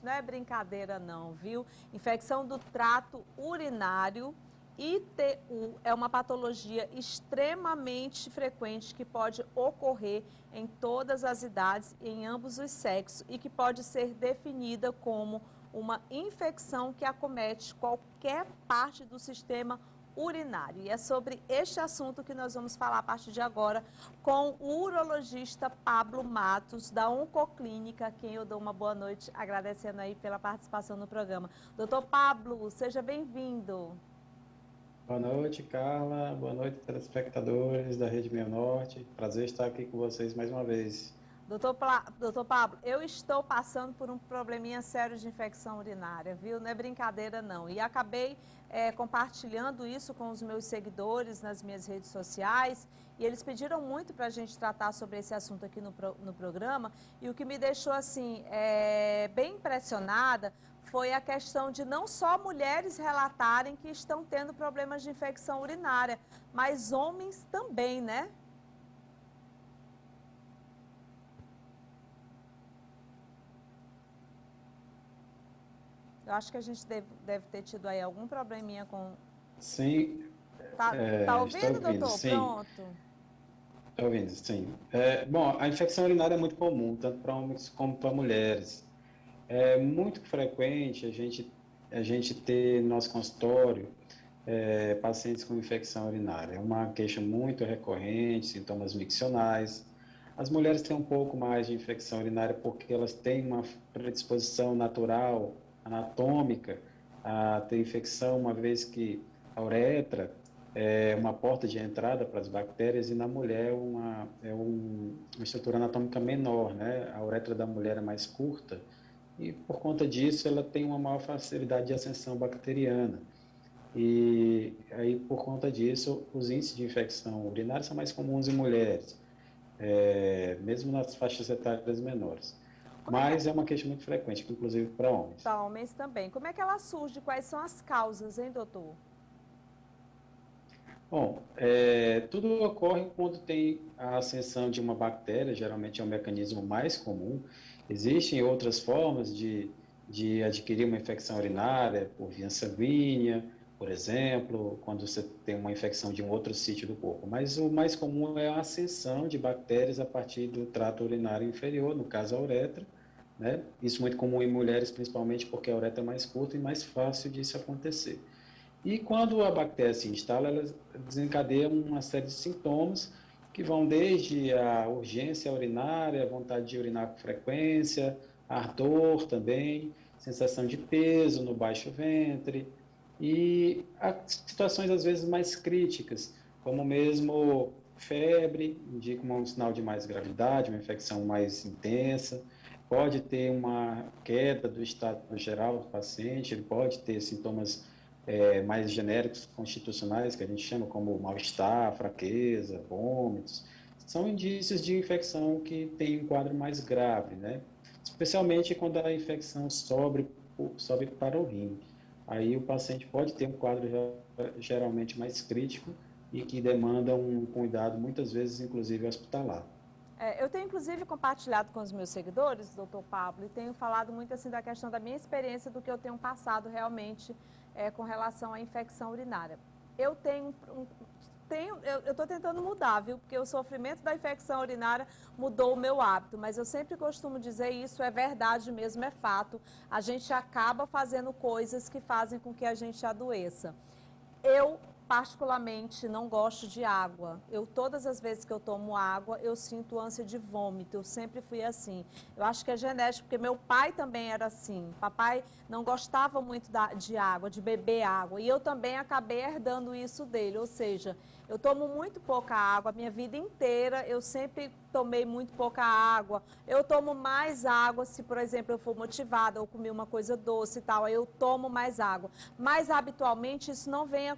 não é brincadeira não, viu? Infecção do trato urinário, ITU, é uma patologia extremamente frequente que pode ocorrer em todas as idades e em ambos os sexos e que pode ser definida como uma infecção que acomete qualquer parte do sistema urinário. E é sobre este assunto que nós vamos falar a partir de agora com o urologista Pablo Matos, da Oncoclínica, a quem eu dou uma boa noite, agradecendo aí pela participação no programa. Doutor Pablo, seja bem-vindo. Boa noite, Carla. Boa noite, telespectadores da Rede Meio Norte. Prazer estar aqui com vocês mais uma vez. Doutor Pablo, eu estou passando por um probleminha sério de infecção urinária, viu? Não é brincadeira, não. E acabei compartilhando isso com os meus seguidores nas minhas redes sociais e eles pediram muito para a gente tratar sobre esse assunto aqui no programa. E o que me deixou, assim, bem impressionada foi a questão de não só mulheres relatarem que estão tendo problemas de infecção urinária, mas homens também, né? Eu acho que a gente deve ter tido aí algum probleminha com... Sim, Tá estou ouvindo, ouvindo, doutor? sim. Pronto. Estou ouvindo, sim. Bom, a infecção urinária é muito comum, tanto para homens como para mulheres. É muito frequente a gente ter no nosso consultório pacientes com infecção urinária. É uma queixa muito recorrente, sintomas miccionais. As mulheres têm um pouco mais de infecção urinária porque elas têm uma predisposição natural, anatômica, a ter infecção, uma vez que a uretra é uma porta de entrada para as bactérias e na mulher uma estrutura anatômica menor, né? A uretra da mulher é mais curta e por conta disso ela tem uma maior facilidade de ascensão bacteriana. E aí, por conta disso, os índices de infecção urinária são mais comuns em mulheres, mesmo nas faixas etárias menores. Como é que Mas é uma queixa muito frequente, inclusive para homens. tá, homens também? Como é que ela surge? Quais são as causas, hein, doutor? Bom, tudo ocorre quando tem a ascensão de uma bactéria, geralmente é o mecanismo mais comum. Existem outras formas de adquirir uma infecção urinária por via sanguínea, por exemplo, quando você tem uma infecção de um outro sítio do corpo. Mas o mais comum é a ascensão de bactérias a partir do trato urinário inferior, no caso a uretra, né? Isso é muito comum em mulheres, principalmente porque a uretra é mais curta e mais fácil disso acontecer. E quando a bactéria se instala, ela desencadeia uma série de sintomas que vão desde a urgência urinária, a vontade de urinar com frequência, ardor também, sensação de peso no baixo ventre e situações às vezes mais críticas, como mesmo febre, indica um sinal de mais gravidade, uma infecção mais intensa, pode ter uma queda do estado geral do paciente, ele pode ter sintomas mais genéricos constitucionais, que a gente chama como mal-estar, fraqueza, vômitos, são indícios de infecção que tem um quadro mais grave, né? Especialmente quando a infecção sobe para o rim. Aí o paciente pode ter um quadro geralmente mais crítico e que demanda um cuidado, muitas vezes, inclusive, hospitalar. Eu tenho, inclusive, compartilhado com os meus seguidores, doutor Pablo, e tenho falado muito assim da questão da minha experiência, do que eu tenho passado realmente com relação à infecção urinária. Eu estou tentando mudar, viu? Porque o sofrimento da infecção urinária mudou o meu hábito, mas eu sempre costumo dizer isso, é verdade mesmo, é fato. A gente acaba fazendo coisas que fazem com que a gente adoeça. Eu, particularmente, não gosto de água. Todas as vezes que eu tomo água, eu sinto ânsia de vômito. Eu sempre fui assim. Eu acho que é genético, porque meu pai também era assim. Papai não gostava muito de água, de beber água. E eu também acabei herdando isso dele. Ou seja, eu tomo muito pouca água. A minha vida inteira, eu sempre tomei muito pouca água. Eu tomo mais água se, por exemplo, eu for motivada ou comer uma coisa doce e tal, aí eu tomo mais água. Mas habitualmente isso não vinha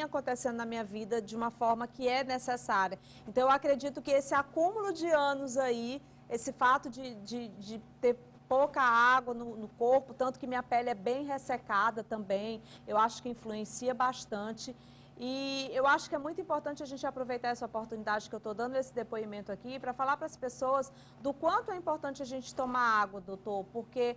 acontecendo na minha vida de uma forma que é necessária. Então eu acredito que esse acúmulo de anos aí, esse fato de ter pouca água no corpo, tanto que minha pele é bem ressecada também, eu acho que influencia bastante. E eu acho que é muito importante a gente aproveitar essa oportunidade que eu estou dando esse depoimento aqui para falar para as pessoas do quanto é importante a gente tomar água, doutor, porque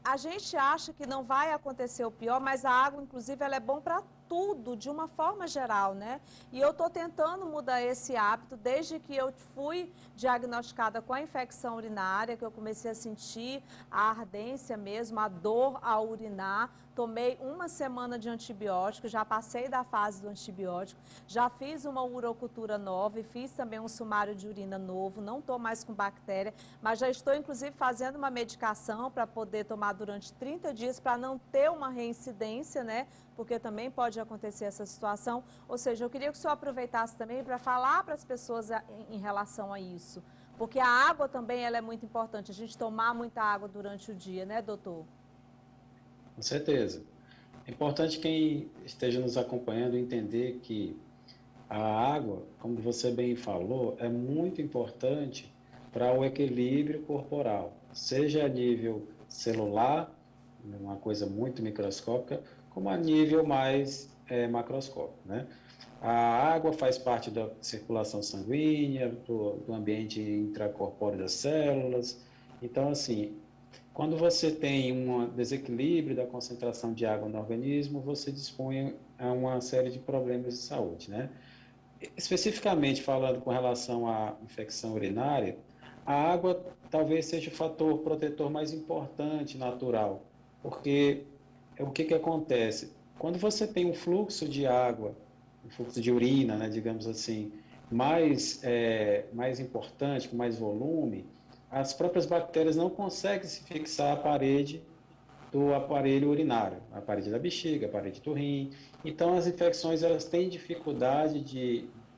a gente acha que não vai acontecer o pior, mas a água, inclusive, ela é bom para tudo, de uma forma geral, né? E eu estou tentando mudar esse hábito desde que eu fui diagnosticada com a infecção urinária, que eu comecei a sentir a ardência mesmo, a dor ao urinar. Tomei uma semana de antibiótico, já passei da fase do antibiótico, já fiz uma urocultura nova e fiz também um sumário de urina novo, não estou mais com bactéria, mas já estou inclusive fazendo uma medicação para poder tomar durante 30 dias para não ter uma reincidência, né? Porque também pode acontecer essa situação. Ou seja, eu queria que o senhor aproveitasse também para falar para as pessoas em relação a isso. Porque a água também ela é muito importante, a gente tomar muita água durante o dia, né, doutor? Com certeza. É importante quem esteja nos acompanhando entender que a água, como você bem falou, é muito importante para o equilíbrio corporal, seja a nível celular, uma coisa muito microscópica, como a nível mais macroscópico, né? A água faz parte da circulação sanguínea, do ambiente intracorpóreo das células. Então, assim, quando você tem um desequilíbrio da concentração de água no organismo, você dispõe a uma série de problemas de saúde, né? Especificamente falando com relação à infecção urinária, a água talvez seja o fator protetor mais importante natural, porque o que acontece? Quando você tem um fluxo de água, um fluxo de urina, né, digamos assim, mais importante, com mais volume, as próprias bactérias não conseguem se fixar à parede do aparelho urinário, a parede da bexiga, a parede do rim. Então, as infecções elas têm dificuldade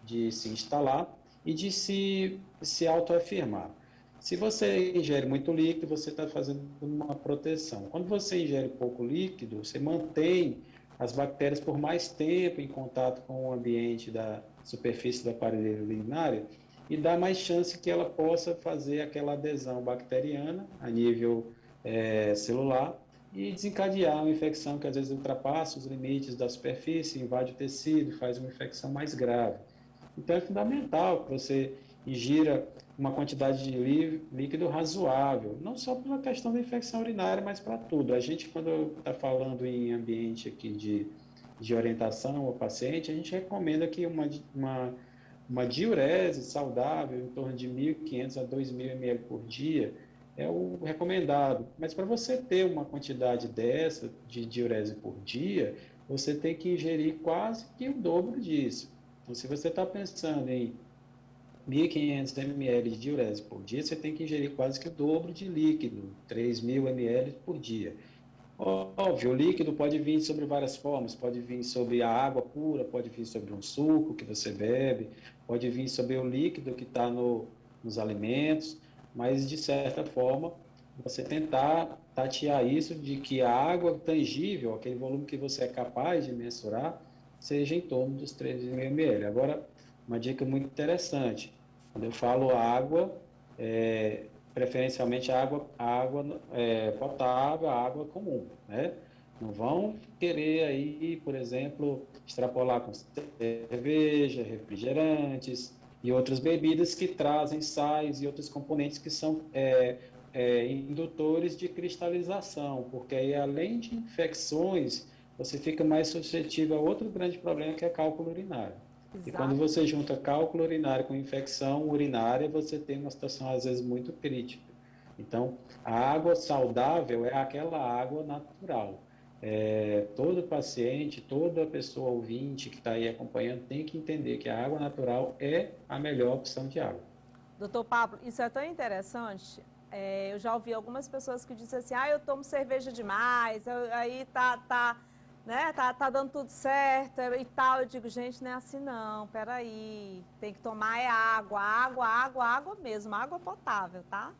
de se instalar e de se autoafirmar. Se você ingere muito líquido, você está fazendo uma proteção. Quando você ingere pouco líquido, você mantém as bactérias por mais tempo em contato com o ambiente da superfície do aparelho urinário e dá mais chance que ela possa fazer aquela adesão bacteriana a nível celular e desencadear uma infecção que às vezes ultrapassa os limites da superfície, invade o tecido, faz uma infecção mais grave. Então é fundamental que você ingira uma quantidade de líquido razoável, não só pela questão da infecção urinária, mas para tudo. A gente, quando está falando em ambiente aqui de orientação ao paciente, a gente recomenda que uma diurese saudável, em torno de 1.500 a 2.000 ml por dia, é o recomendado. Mas para você ter uma quantidade dessa de diurese por dia, você tem que ingerir quase que o dobro disso. Então, se você está pensando em 1.500 ml de diurese por dia, você tem que ingerir quase que o dobro de líquido, 3.000 ml por dia. Óbvio, o líquido pode vir sobre várias formas, pode vir sobre a água pura, pode vir sobre um suco que você bebe, pode vir sobre o líquido que está nos alimentos, mas de certa forma, você tentar tatear isso de que a água tangível, aquele volume que você é capaz de mensurar, seja em torno dos 3.000 ml. Agora, uma dica muito interessante, quando eu falo água, preferencialmente água potável, água comum, né? Não vão querer aí, por exemplo, extrapolar com cerveja, refrigerantes e outras bebidas que trazem sais e outros componentes que são indutores de cristalização, porque aí além de infecções, você fica mais suscetível a outro grande problema que é cálculo urinário. Exato. E quando você junta cálculo urinário com infecção urinária, você tem uma situação, às vezes, muito crítica. Então, a água saudável é aquela água natural. Todo paciente, toda pessoa ouvinte que está aí acompanhando tem que entender que a água natural é a melhor opção de água. Doutor Pablo, isso é tão interessante. Eu já ouvi algumas pessoas que dizem assim, eu tomo cerveja demais, aí né, tá dando tudo certo e tal. Eu digo, gente, não é assim não, peraí, tem que tomar água mesmo, água potável, tá?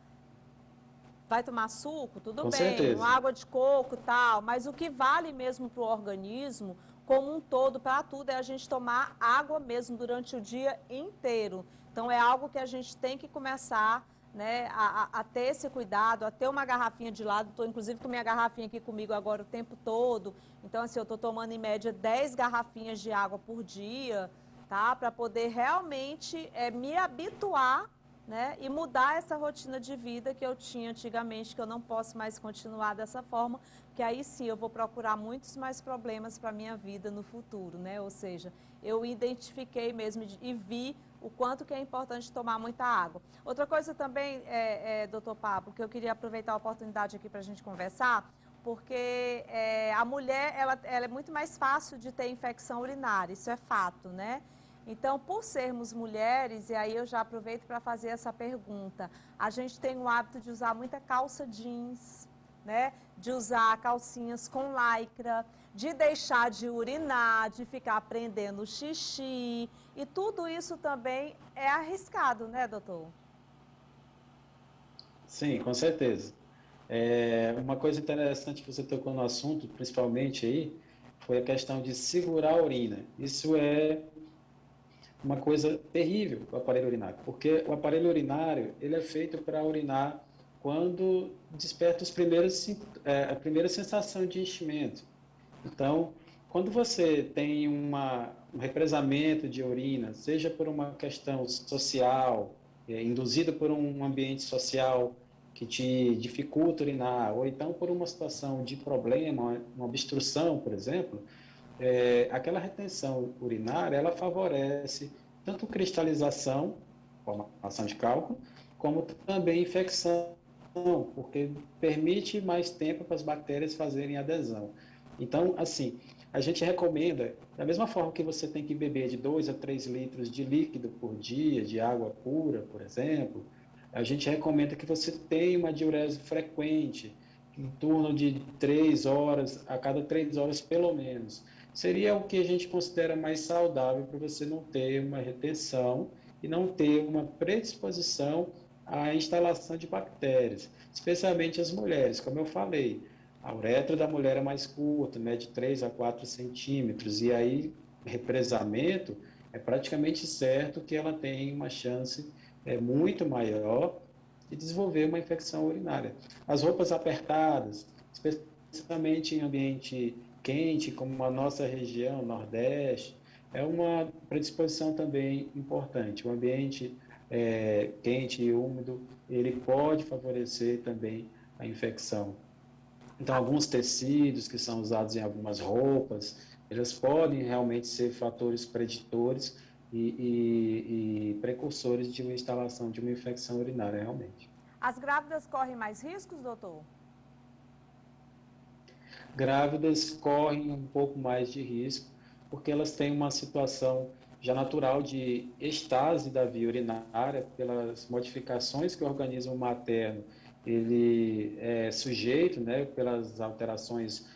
Vai tomar suco, tudo Com bem, uma certeza. água de coco e tal, mas o que vale mesmo para o organismo, como um todo, para tudo, é a gente tomar água mesmo durante o dia inteiro. Então, é algo que a gente tem que começar, né, a ter esse cuidado, a ter uma garrafinha de lado. Estou, inclusive, com minha garrafinha aqui comigo agora o tempo todo. Então, assim, eu estou tomando, em média, 10 garrafinhas de água por dia, tá? Para poder realmente me habituar né? E mudar essa rotina de vida que eu tinha antigamente, que eu não posso mais continuar dessa forma, que aí sim eu vou procurar muitos mais problemas para a minha vida no futuro, né? Ou seja, eu identifiquei mesmo e vi o quanto que é importante tomar muita água. Outra coisa também, doutor Pablo, que eu queria aproveitar a oportunidade aqui para a gente conversar, porque a mulher, ela é muito mais fácil de ter infecção urinária, isso é fato, né? Então, por sermos mulheres, e aí eu já aproveito para fazer essa pergunta, a gente tem o hábito de usar muita calça jeans, né? De usar calcinhas com lycra, de deixar de urinar, de ficar prendendo xixi, e tudo isso também é arriscado, né, doutor? Sim, com certeza. Uma coisa interessante que você tocou no assunto, principalmente aí, foi a questão de segurar a urina. Isso é uma coisa terrível, o aparelho urinário, porque o aparelho urinário ele é feito para urinar quando desperta a primeira sensação de enchimento. Então, quando você tem um represamento de urina, seja por uma questão social, induzida por um ambiente social que te dificulta urinar, ou então por uma situação de problema, uma obstrução, por exemplo, aquela retenção urinária, ela favorece tanto cristalização, formação de cálculo, como também infecção, porque permite mais tempo para as bactérias fazerem adesão. Então, assim, a gente recomenda, da mesma forma que você tem que beber de 2 a 3 litros de líquido por dia, de água pura, por exemplo, a gente recomenda que você tenha uma diurese frequente, em torno de 3 horas, a cada 3 horas pelo menos. Seria o que a gente considera mais saudável para você não ter uma retenção e não ter uma predisposição à instalação de bactérias, especialmente as mulheres, como eu falei. A uretra da mulher é mais curta, né, de 3 a 4 centímetros, e aí represamento é praticamente certo que ela tem uma chance muito maior de desenvolver uma infecção urinária. As roupas apertadas, especialmente em ambiente quente, como a nossa região, Nordeste, é uma predisposição também importante. O ambiente quente e úmido, ele pode favorecer também a infecção. Então, alguns tecidos que são usados em algumas roupas, eles podem realmente ser fatores preditores e precursores de uma instalação de uma infecção urinária, realmente. As grávidas correm mais riscos, doutor? Grávidas correm um pouco mais de risco, porque elas têm uma situação já natural de estase da via urinária, pelas modificações que o organismo materno ele é sujeito, né, pelas alterações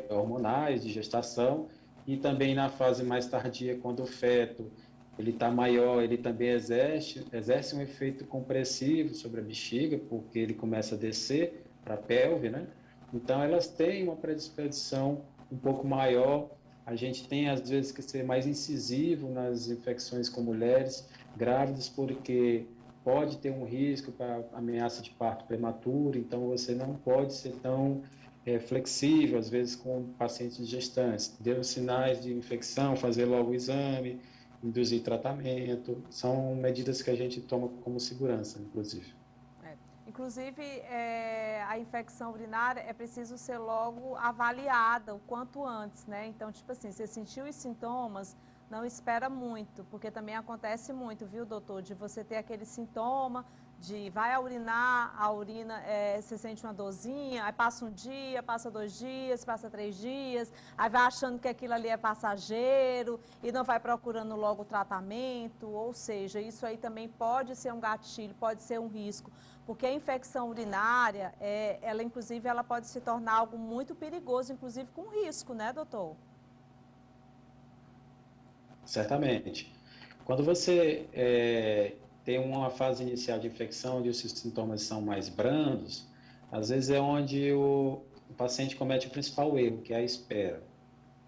hormonais de gestação, e também na fase mais tardia, quando o feto ele está maior, ele também exerce um efeito compressivo sobre a bexiga, porque ele começa a descer para a pelve, né? Então, elas têm uma predisposição um pouco maior. A gente tem, às vezes, que ser mais incisivo nas infecções com mulheres grávidas, porque pode ter um risco para ameaça de parto prematuro, então você não pode ser tão flexível, às vezes, com pacientes gestantes. Deu sinais de infecção, fazer logo o exame, induzir tratamento, são medidas que a gente toma como segurança, inclusive. Inclusive, a infecção urinária é preciso ser logo avaliada o quanto antes, né? Então, tipo assim, você sentiu os sintomas, não espera muito, porque também acontece muito, viu, doutor, de você ter aquele sintoma de vai a urinar, a urina, você sente uma dorzinha, aí passa um dia, passa 2 dias, passa 3 dias, aí vai achando que aquilo ali é passageiro e não vai procurando logo o tratamento, ou seja, isso aí também pode ser um gatilho, pode ser um risco, porque a infecção urinária, ela inclusive, ela pode se tornar algo muito perigoso, inclusive com risco, né, doutor? Certamente. Quando você tem uma fase inicial de infecção onde os sintomas são mais brandos, às vezes é onde o paciente comete o principal erro, que é a espera.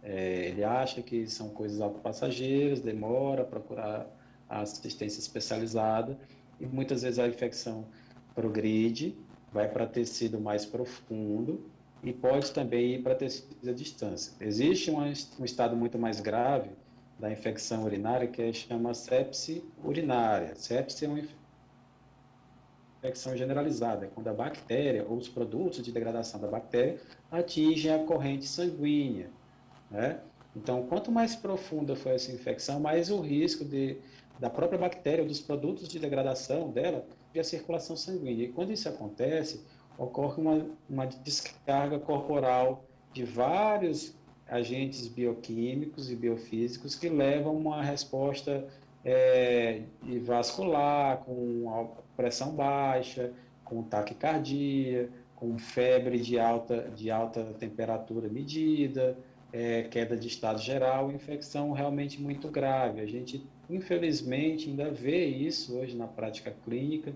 Ele acha que são coisas autopassageiras, demora a procurar a assistência especializada e muitas vezes a infecção progride, vai para tecido mais profundo e pode também ir para tecido à distância. Existe um estado muito mais grave da infecção urinária que chama sepse urinária. Sepse é uma infecção generalizada, é quando a bactéria ou os produtos de degradação da bactéria atingem a corrente sanguínea, né? Então, quanto mais profunda for essa infecção, mais o risco da própria bactéria ou dos produtos de degradação dela de a circulação sanguínea. E quando isso acontece, ocorre uma descarga corporal de vários agentes bioquímicos e biofísicos que levam a uma resposta vascular, com pressão baixa, com taquicardia, com febre de alta temperatura medida, queda de estado geral, infecção realmente muito grave. A gente, infelizmente, ainda vê isso hoje na prática clínica,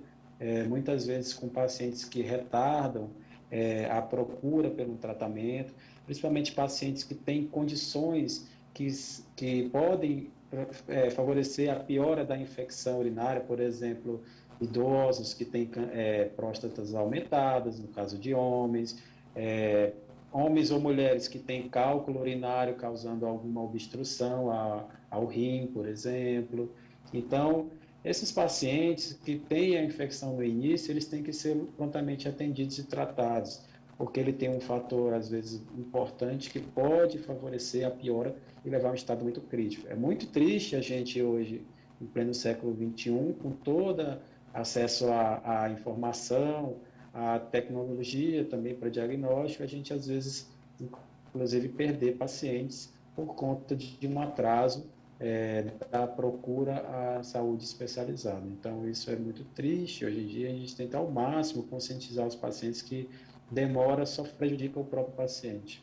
muitas vezes com pacientes que retardam a procura pelo tratamento, principalmente pacientes que têm condições que podem favorecer a piora da infecção urinária, por exemplo, idosos que têm próstatas aumentadas, no caso de homens, homens ou mulheres que têm cálculo urinário causando alguma obstrução ao rim, por exemplo. Então, esses pacientes que têm a infecção no início, eles têm que ser prontamente atendidos e tratados, porque ele tem um fator, às vezes, importante que pode favorecer a piora e levar a um estado muito crítico. É muito triste a gente hoje, em pleno século XXI, com todo acesso à informação, à tecnologia também para diagnóstico, a gente, às vezes, inclusive, perder pacientes por conta de um atraso da procura à saúde especializada. Então, isso é muito triste. Hoje em dia, a gente tenta ao máximo conscientizar os pacientes que demora só prejudica o próprio paciente.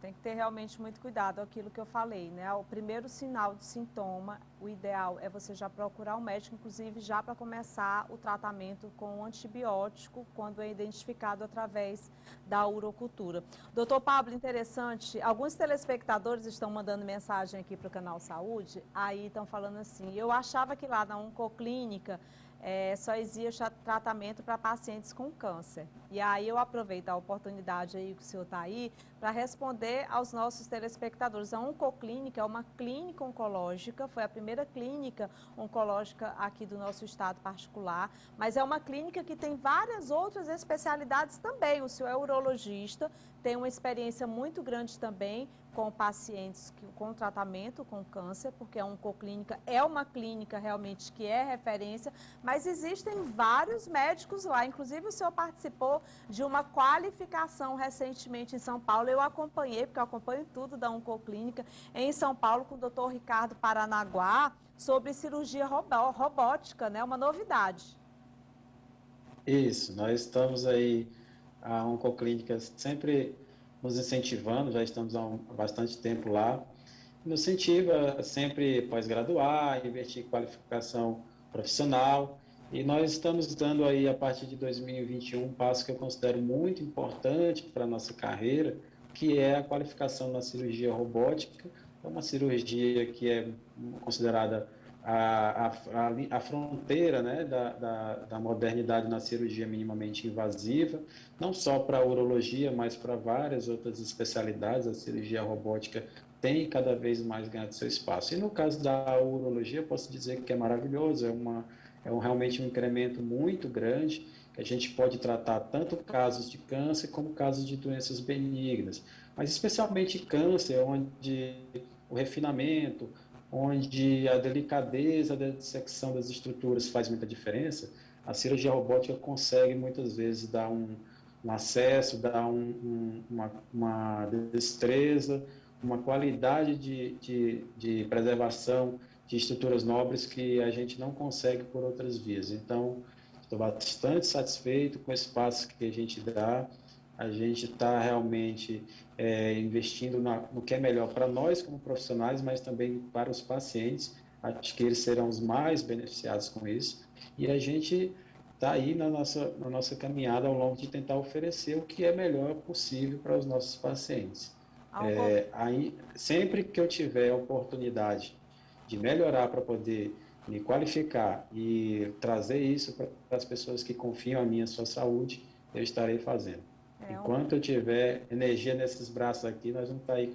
Tem que ter realmente muito cuidado, aquilo que eu falei, né? O primeiro sinal de sintoma, o ideal é você já procurar um médico, inclusive já para começar o tratamento com antibiótico, quando é identificado através da urocultura. Doutor Pablo, interessante, alguns telespectadores estão mandando mensagem aqui para o Canal Saúde, aí estão falando assim, eu achava que lá na Oncoclínica só existe tratamento para pacientes com câncer. E aí eu aproveito a oportunidade aí que o senhor está aí para responder aos nossos telespectadores. A Oncoclínica é uma clínica oncológica, foi a primeira clínica oncológica aqui do nosso estado particular, mas é uma clínica que tem várias outras especialidades também. O senhor é urologista, tem uma experiência muito grande também com pacientes com tratamento com câncer, porque a Oncoclínica é uma clínica realmente que é referência, mas existem vários médicos lá, inclusive o senhor participou de uma qualificação recentemente em São Paulo, eu acompanhei, porque eu acompanho tudo da Oncoclínica, em São Paulo com o doutor Ricardo Paranaguá, sobre cirurgia robótica, né, uma novidade. Isso, nós estamos aí, a Oncoclínica sempre nos incentivando, já estamos há bastante tempo lá, nos incentiva sempre pós-graduar, investir em qualificação profissional, e nós estamos dando aí, a partir de 2021, um passo que eu considero muito importante para a nossa carreira, que é a qualificação na cirurgia robótica. É uma cirurgia que é considerada a fronteira, né, da modernidade na cirurgia minimamente invasiva, não só para a urologia, mas para várias outras especialidades. A cirurgia robótica tem cada vez mais ganhado seu espaço. E no caso da urologia, posso dizer que é maravilhoso, realmente um incremento muito grande, que a gente pode tratar tanto casos de câncer como casos de doenças benignas, mas especialmente câncer, onde o refinamento, onde a delicadeza da dissecção das estruturas faz muita diferença. A cirurgia robótica consegue muitas vezes dar um acesso, dar uma destreza, uma qualidade de preservação de estruturas nobres que a gente não consegue por outras vias. Então, estou bastante satisfeito com esse passo que a gente dá. A gente está realmente investindo no que é melhor para nós como profissionais, mas também para os pacientes. Acho que eles serão os mais beneficiados com isso. E a gente está aí na nossa caminhada ao longo de tentar oferecer o que é melhor possível para os nossos pacientes. Sempre que eu tiver a oportunidade de melhorar para poder me qualificar e trazer isso para as pessoas que confiam em mim, a sua saúde, eu estarei fazendo. Enquanto eu tiver energia nesses braços aqui, nós vamos estar aí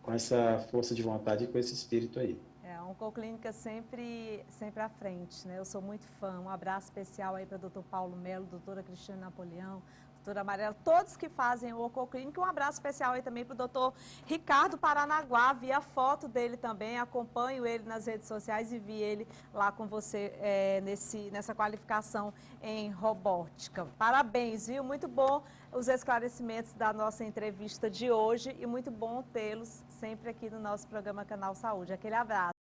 com essa força de vontade e com esse espírito aí. A Oncoclínica sempre à frente, né? Eu sou muito fã. Um abraço especial aí para o doutor Paulo Melo, doutora Cristiane Napoleão, doutora Amarela, todos que fazem o Oncoclínica. Um abraço especial aí também para o doutor Ricardo Paranaguá. Vi a foto dele também, acompanho ele nas redes sociais e vi ele lá com você nessa qualificação em robótica. Parabéns, viu? Muito bom os esclarecimentos da nossa entrevista de hoje e muito bom tê-los sempre aqui no nosso programa Canal Saúde. Aquele abraço.